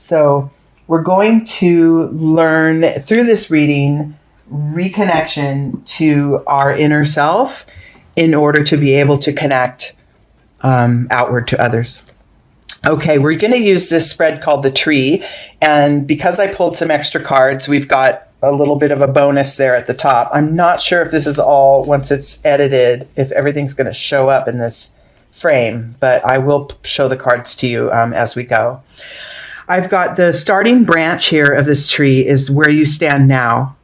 So we're going to learn through this reading reconnection to our inner self in order to be able to connect outward to others. Okay, we're going to use this spread called the tree. And because I pulled some extra cards, we've got a little bit of a bonus there at the top. I'm not sure if this is all, once it's edited, if everything's going to show up in this frame, but I will show the cards to you as we go. I've got the starting branch here of this tree is where you stand now.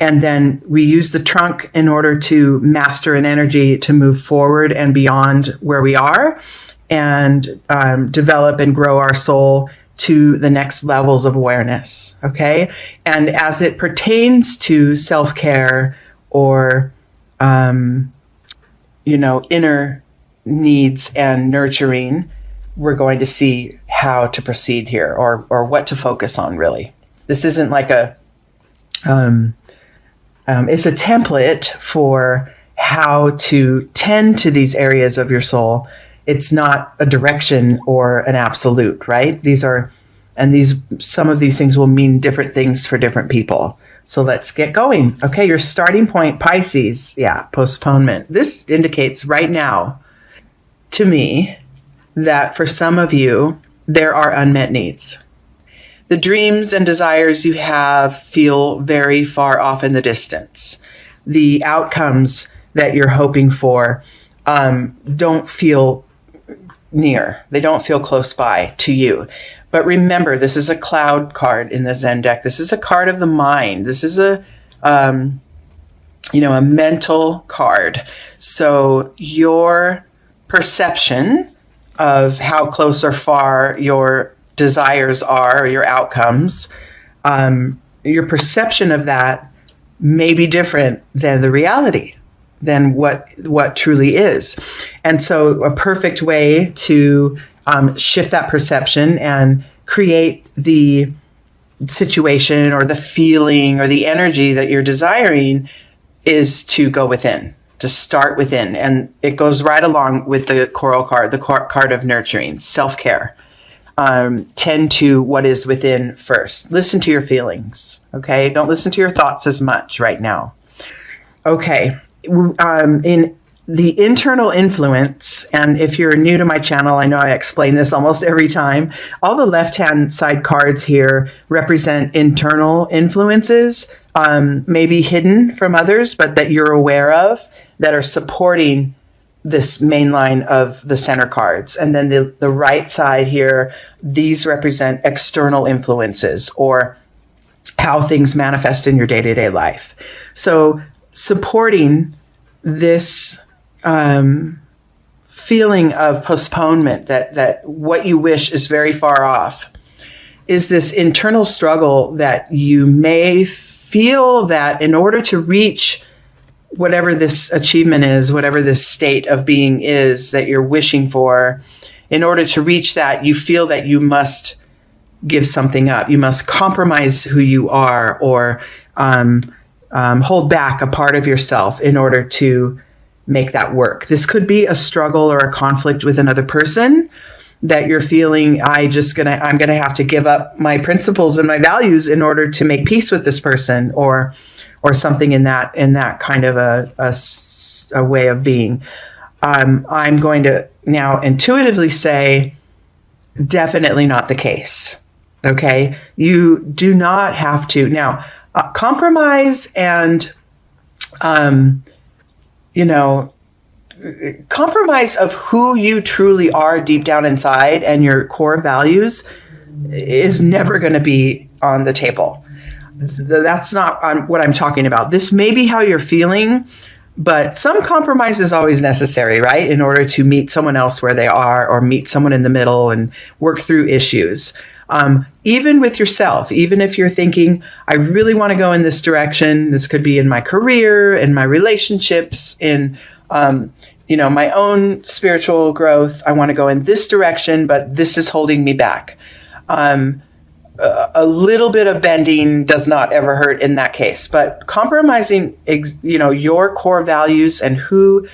And then we use the trunk in order to master an energy to move forward and beyond where we are and develop and grow our soul to the next levels of awareness. Okay. And as it pertains to self-care or, inner needs and nurturing, we're going to see how to proceed here or what to focus on, really. This isn't like it's a template for how to tend to these areas of your soul. It's not a direction or an absolute, right? Some of these things will mean different things for different people. So let's get going. Okay, your starting point, Pisces. Yeah, postponement. This indicates right now to me that for some of you, there are unmet needs. The dreams and desires you have feel very far off in the distance. The outcomes that you're hoping for don't feel near. They don't feel close by to you. But remember, this is a cloud card in the Zen deck. This is a card of the mind. This is a mental card. So your perception of how close or far your desires are, or your outcomes, your perception of that may be different than the reality, than what truly is. And so a perfect way to shift that perception and create the situation or the feeling or the energy that you're desiring is to go within, to start within. And it goes right along with the coral card, the card of nurturing, self-care. Tend to what is within first. Listen to your feelings, okay? Don't listen to your thoughts as much right now. Okay, in the internal influence, and if you're new to my channel, I know I explain this almost every time, all the left-hand side cards here represent internal influences, maybe hidden from others, but that you're aware of, that are supporting this main line of the center cards. And then the right side here, these represent external influences or how things manifest in your day-to-day life. So supporting this feeling of postponement, that what you wish is very far off, is this internal struggle that you may feel that in order to reach whatever this achievement is, whatever this state of being is that you're wishing for, in order to reach that, you feel that you must give something up. You must compromise who you are or hold back a part of yourself in order to make that work. This could be a struggle or a conflict with another person that you're feeling, I'm going to have to give up my principles and my values in order to make peace with this person or something in that kind of a way of being. I'm going to now intuitively say, definitely not the case. Okay. You do not have to now compromise and, compromise of who you truly are deep down inside and your core values is never going to be on the table. That's not what I'm talking about. This may be how you're feeling, but some compromise is always necessary, right? In order to meet someone else where they are or meet someone in the middle and work through issues. Even with yourself, even if you're thinking, I really want to go in this direction. This could be in my career, in my relationships, in, my own spiritual growth. I want to go in this direction, but this is holding me back. A little bit of bending does not ever hurt in that case, but compromising, your core values and who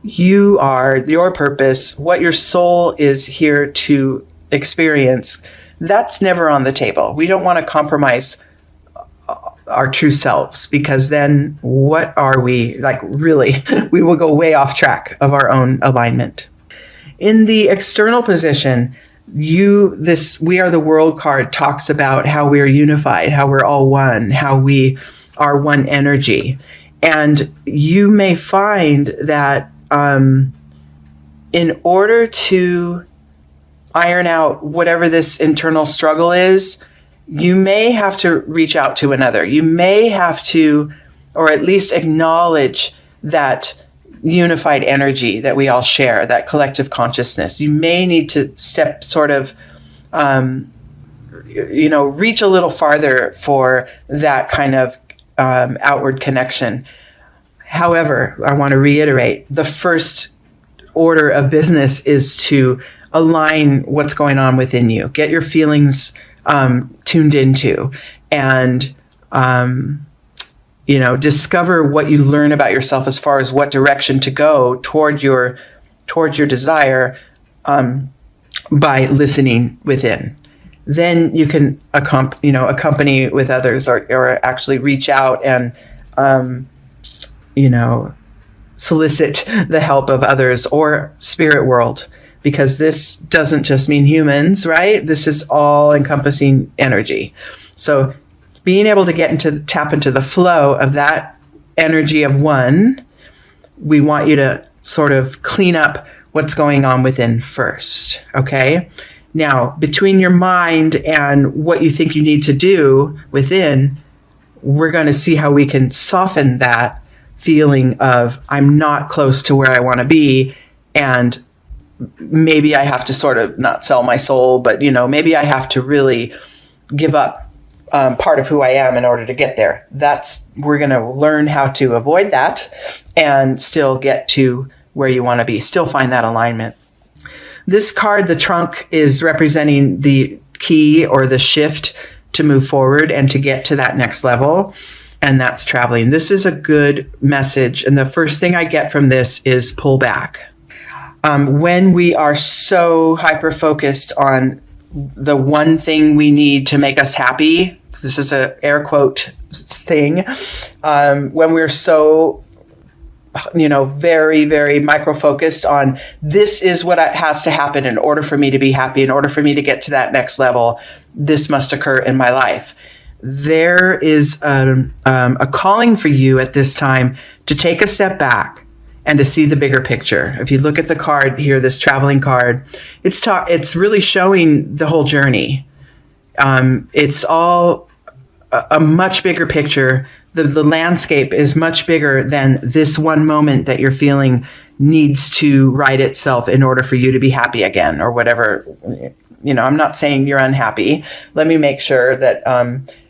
you are, your purpose, what your soul is here to experience, that's never on the table. We don't want to compromise our true selves, because then what are we? Like, really, we will go way off track of our own alignment. In the external position, this "We Are the World" card talks about how we're unified, how we're all one, how we are one energy. And you may find that in order to iron out whatever this internal struggle is, you may have to reach out to another. You may have to, or at least acknowledge that unified energy that we all share, that collective consciousness. You may need to step sort of, reach a little farther for that kind of outward connection. However, I want to reiterate, the first order of business is to align what's going on within you. Get your feelings tuned into, and discover what you learn about yourself as far as what direction to go toward your desire by listening within. Then you can accompany with others, or actually reach out and solicit the help of others or spirit world, because this doesn't just mean humans, right? This is all encompassing energy. So being able to tap into the flow of that energy of one, we want you to sort of clean up what's going on within first, okay? Now, between your mind and what you think you need to do within, we're going to see how we can soften that feeling of I'm not close to where I want to be, and maybe I have to sort of not sell my soul, but maybe I have to really give up part of who I am in order to get there. We're going to learn how to avoid that and still get to where you want to be, still find that alignment. This card, the trunk, is representing the key or the shift to move forward and to get to that next level. And that's traveling. This is a good message. And the first thing I get from this is pull back. When we are so hyper-focused on the one thing we need to make us happy, this is a air quote thing, when we're so, very, very micro-focused on this is what has to happen in order for me to be happy, in order for me to get to that next level, this must occur in my life. There is a calling for you at this time to take a step back and to see the bigger picture. If you look at the card here, this traveling card, it's really showing the whole journey. It's all a much bigger picture. The landscape is much bigger than this one moment that you're feeling needs to right itself in order for you to be happy again, or whatever. I'm not saying you're unhappy. Let me make sure that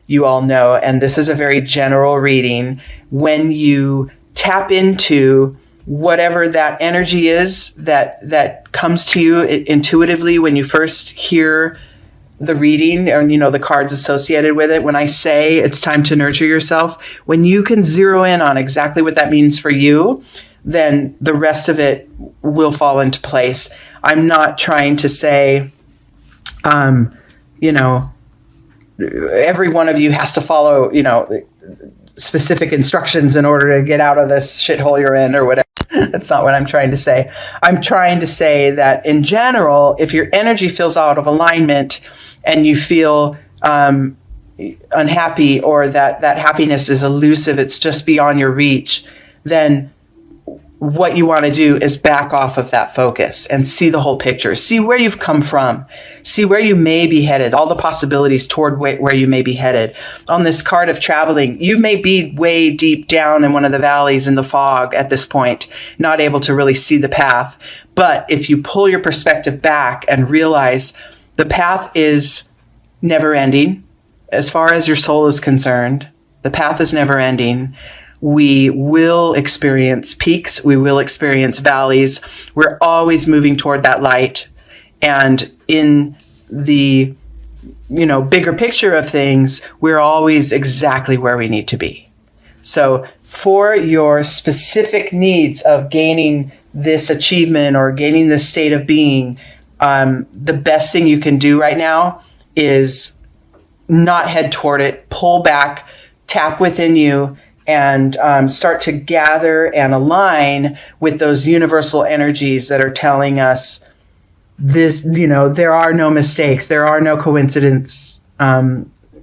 you all know, and this is a very general reading, when you tap into whatever that energy is that comes to you intuitively when you first hear the reading, or the cards associated with it. When I say it's time to nurture yourself, when you can zero in on exactly what that means for you, then the rest of it will fall into place. I'm not trying to say, every one of you has to follow, specific instructions in order to get out of this shithole you're in, or whatever. That's not what I'm trying to say. I'm trying to say that in general, if your energy feels out of alignment and you feel unhappy, or that happiness is elusive, it's just beyond your reach, then what you want to do is back off of that focus and see the whole picture. See where you've come from. See where you may be headed, all the possibilities toward where you may be headed. On this card of traveling, you may be way deep down in one of the valleys in the fog at this point, not able to really see the path. But if you pull your perspective back and realize the path is never ending, as far as your soul is concerned, the path is never ending. We will experience peaks. We will experience valleys. We're always moving toward that light. And in the, bigger picture of things, we're always exactly where we need to be. So for your specific needs of gaining this achievement or gaining this state of being, the best thing you can do right now is not head toward it. Pull back, tap within you, and start to gather and align with those universal energies that are telling us this, there are no mistakes. There are no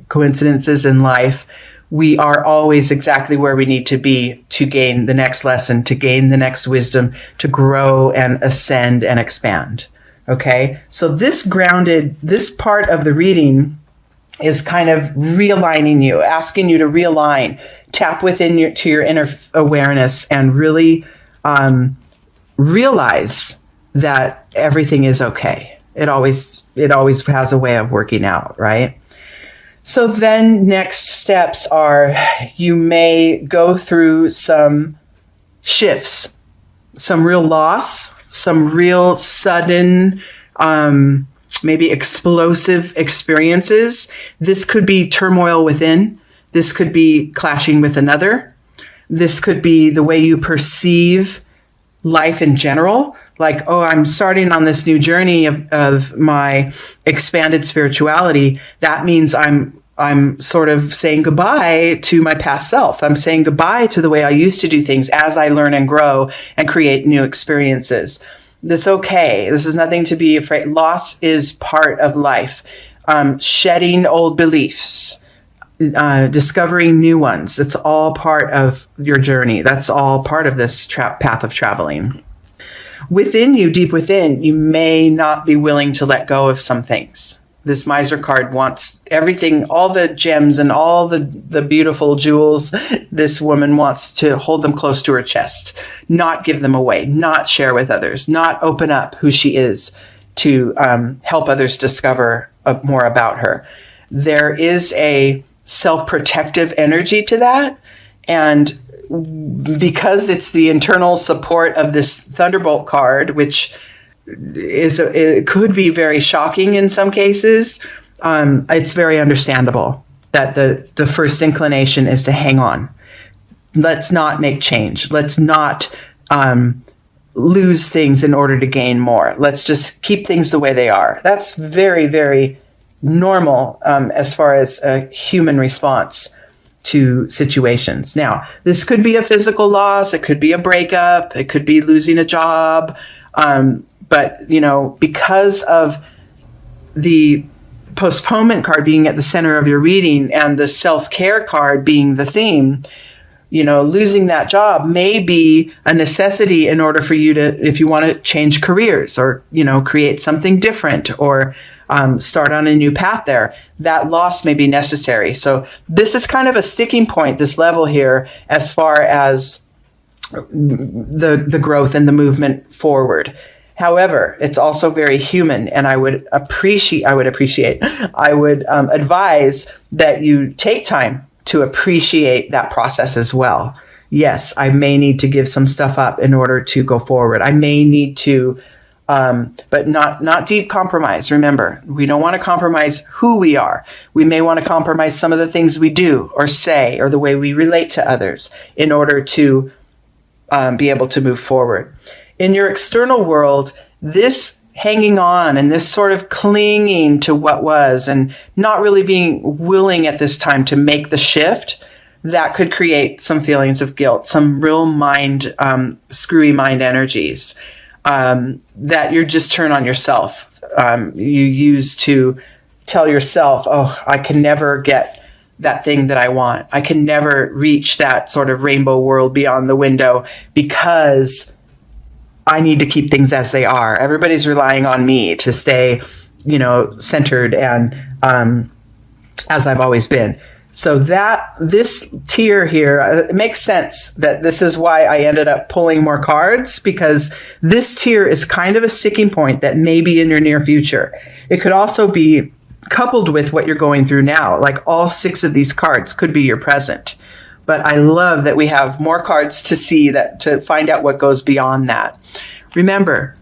coincidences in life. We are always exactly where we need to be to gain the next lesson, to gain the next wisdom, to grow and ascend and expand. Okay. So this part of the reading is kind of realigning you, asking you to realign, tap within to your inner awareness, and really realize that everything is okay. It always has a way of working out, right? So then next steps are, you may go through some shifts, some real loss, some real sudden, maybe explosive experiences. This could be turmoil within. This could be clashing with another. This could be the way you perceive life in general. Like, oh, I'm starting on this new journey of my expanded spirituality. That means I'm sort of saying goodbye to my past self. I'm saying goodbye to the way I used to do things as I learn and grow and create new experiences. That's okay. This is nothing to be afraid. Loss is part of life. Shedding old beliefs, discovering new ones. It's all part of your journey. That's all part of this path of traveling. Within you, deep within, you may not be willing to let go of some things. This miser card wants everything, all the gems and all the beautiful jewels. This woman wants to hold them close to her chest, not give them away, not share with others, not open up who she is to help others discover more about her. There is a self-protective energy to that. And because it's the internal support of this Thunderbolt card, which it could be very shocking in some cases, it's very understandable that the first inclination is to hang on. Let's not make change. Let's not lose things in order to gain more. Let's just keep things the way they are. That's very, very normal as far as a human response to situations. Now, this could be a physical loss. It could be a breakup. It could be losing a job. But, because of the postponement card being at the center of your reading and the self-care card being the theme, losing that job may be a necessity in order for you to, if you want to change careers or, create something different or start on a new path there, that loss may be necessary. So this is kind of a sticking point, this level here, as far as the growth and the movement forward. However, it's also very human, and I would advise that you take time to appreciate that process as well. Yes, I may need to give some stuff up in order to go forward. I may need to, but not deep compromise. Remember, we don't want to compromise who we are. We may want to compromise some of the things we do or say or the way we relate to others in order to be able to move forward. In your external world, this hanging on and this sort of clinging to what was and not really being willing at this time to make the shift, that could create some feelings of guilt, some real screwy mind energies that you just turn on yourself. You use to tell yourself, oh, I can never get that thing that I want. I can never reach that sort of rainbow world beyond the window because I need to keep things as they are. Everybody's relying on me to stay, centered and as I've always been. So this tier here, it makes sense that this is why I ended up pulling more cards, because this tier is kind of a sticking point that may be in your near future. It could also be coupled with what you're going through now. Like all 6 of these cards could be your present. But I love that we have more cards to see, to find out what goes beyond that. Remember,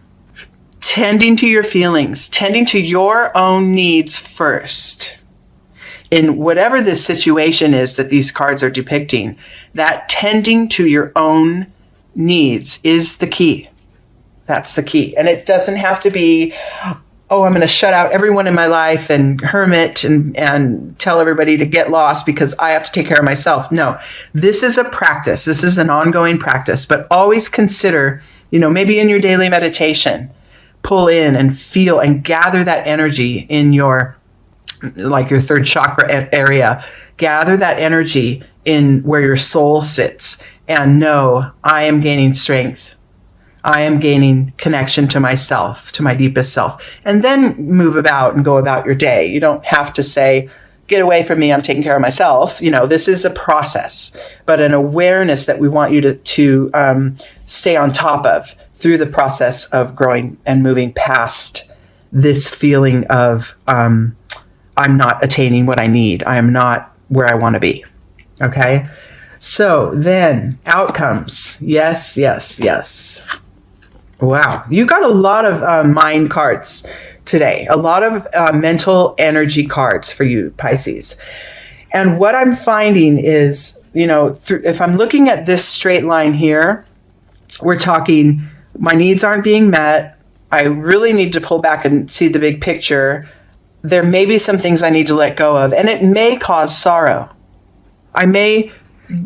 tending to your feelings, tending to your own needs first. In whatever this situation is that these cards are depicting, that tending to your own needs is the key. That's the key. And it doesn't have to be, I'm going to shut out everyone in my life and hermit and tell everybody to get lost because I have to take care of myself. No, this is a practice. This is an ongoing practice, but always consider, maybe in your daily meditation, pull in and feel and gather that energy in your third chakra area. Gather that energy in where your soul sits and know, I am gaining strength. I am gaining connection to myself, to my deepest self. And then move about and go about your day. You don't have to say, get away from me, I'm taking care of myself. This is a process, but an awareness that we want you to stay on top of through the process of growing and moving past this feeling of, I'm not attaining what I need. I am not where I want to be. Okay? So then, outcomes. Yes, yes, yes. Wow. You got a lot of mind cards today, a lot of mental energy cards for you, Pisces. And what I'm finding is, if I'm looking at this straight line here, we're talking, my needs aren't being met. I really need to pull back and see the big picture. There may be some things I need to let go of, and it may cause sorrow. I may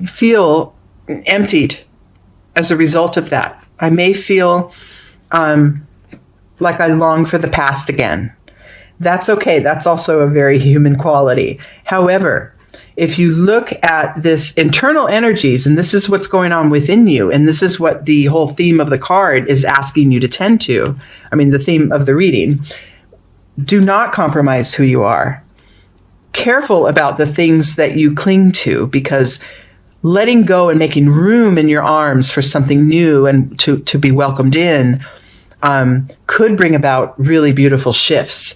feel emptied as a result of that. I may feel like I long for the past again. That's okay. That's also a very human quality. However, if you look at this internal energies, and this is what's going on within you, and this is what the whole theme of the card is asking you to tend to, the theme of the reading, do not compromise who you are. Careful about the things that you cling to, because letting go and making room in your arms for something new and to be welcomed in could bring about really beautiful shifts,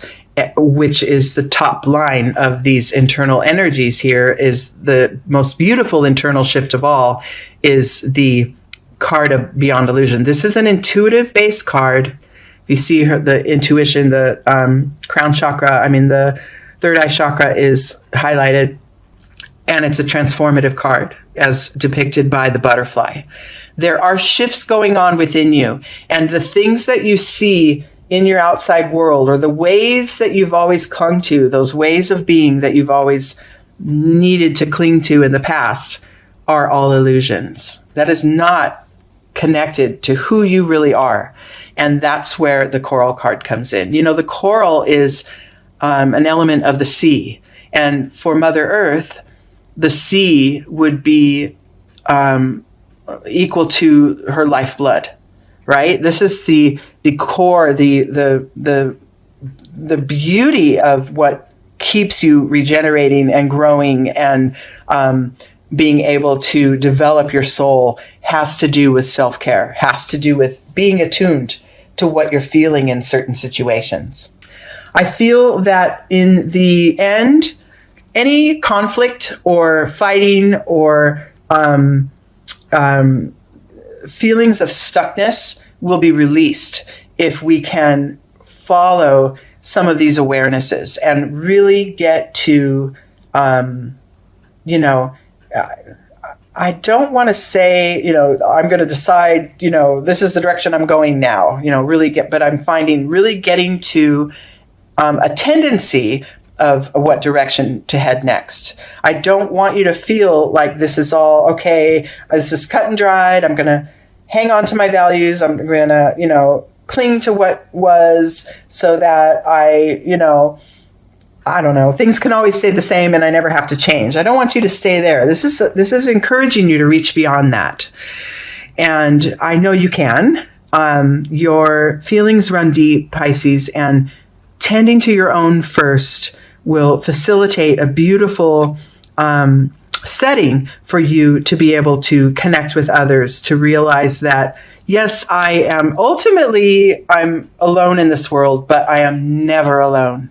which is the top line of these internal energies here. Is the most beautiful internal shift of all is the card of Beyond Illusion. This is an intuitive based card. You see the intuition, the crown chakra, the third eye chakra is highlighted, and it's a transformative card as depicted by the butterfly. There are shifts going on within you, and the things that you see in your outside world, or the ways that you've always clung to, those ways of being that you've always needed to cling to in the past, are all illusions. That is not connected to who you really are. And that's where the coral card comes in. The coral is an element of the sea. And for Mother Earth, the sea would be equal to her lifeblood, right? This is the core, the beauty of what keeps you regenerating and growing and being able to develop your soul has to do with self-care, has to do with being attuned to what you're feeling in certain situations. I feel that in the end, any conflict or fighting or feelings of stuckness will be released if we can follow some of these awarenesses and really get to, I don't want to say, I'm going to decide, this is the direction I'm going now, but I'm finding really getting to a tendency of what direction to head next. I don't want you to feel like this is all okay. This is cut and dried. I'm going to hang on to my values. I'm going to, cling to what was so that I don't know, things can always stay the same and I never have to change. I don't want you to stay there. This is encouraging you to reach beyond that. And I know you can. Your feelings run deep, Pisces, and tending to your own first will facilitate a beautiful setting for you to be able to connect with others, to realize that, yes, I'm alone in this world, but I am never alone,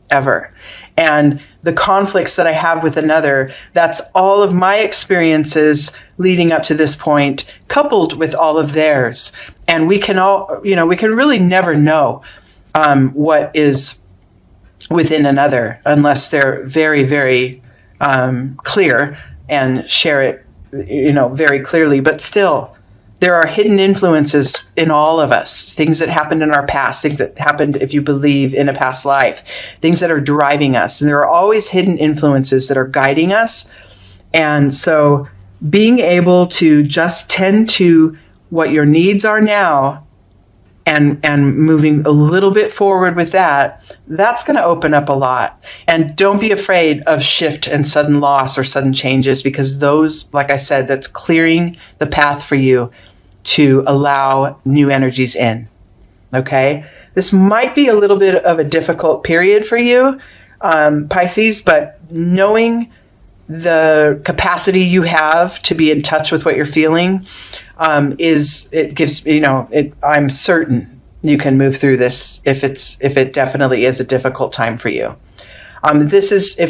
ever. And the conflicts that I have with another, that's all of my experiences leading up to this point, coupled with all of theirs. And we can we can really never know what is within another unless they're very, very clear and share it, very clearly. But still, there are hidden influences in all of us, things that happened in our past, things that happened, if you believe, in a past life, things that are driving us. And there are always hidden influences that are guiding us. And so being able to just tend to what your needs are now and moving a little bit forward with that, that's going to open up a lot. And don't be afraid of shift and sudden loss or sudden changes, because those, like I said, that's clearing the path for you to allow new energies in. Okay? This might be a little bit of a difficult period for you, Pisces, but knowing the capacity you have to be in touch with what you're feeling, I'm certain you can move through this if it definitely is a difficult time for you. If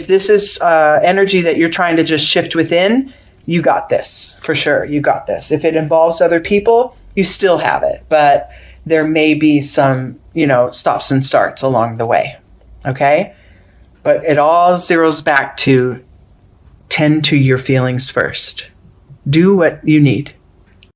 this is energy that you're trying to just shift within, you got this for sure. You got this. If it involves other people, you still have it, but there may be some, stops and starts along the way. Okay. But it all zeroes back to tend to your feelings first. Do what you need.